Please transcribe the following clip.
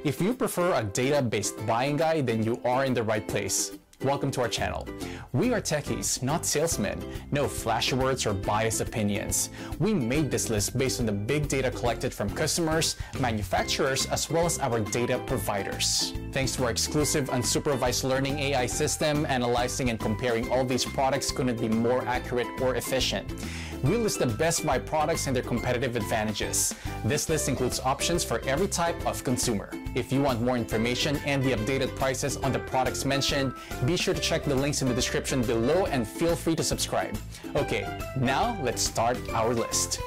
If you prefer a data-based buying guide, then you are in the right place. Welcome to our channel. We are techies, not salesmen. No flashy words or biased opinions. We made this list based on the big data collected from customers, manufacturers, as well as our data providers. Thanks to our exclusive unsupervised learning AI system, analyzing and comparing all these products couldn't be more accurate or efficient. We list the best buy products and their competitive advantages. This list includes options for every type of consumer. If you want more information and the updated prices on the products mentioned, be sure to check the links in the description below and feel free to subscribe. Okay, now let's start our list.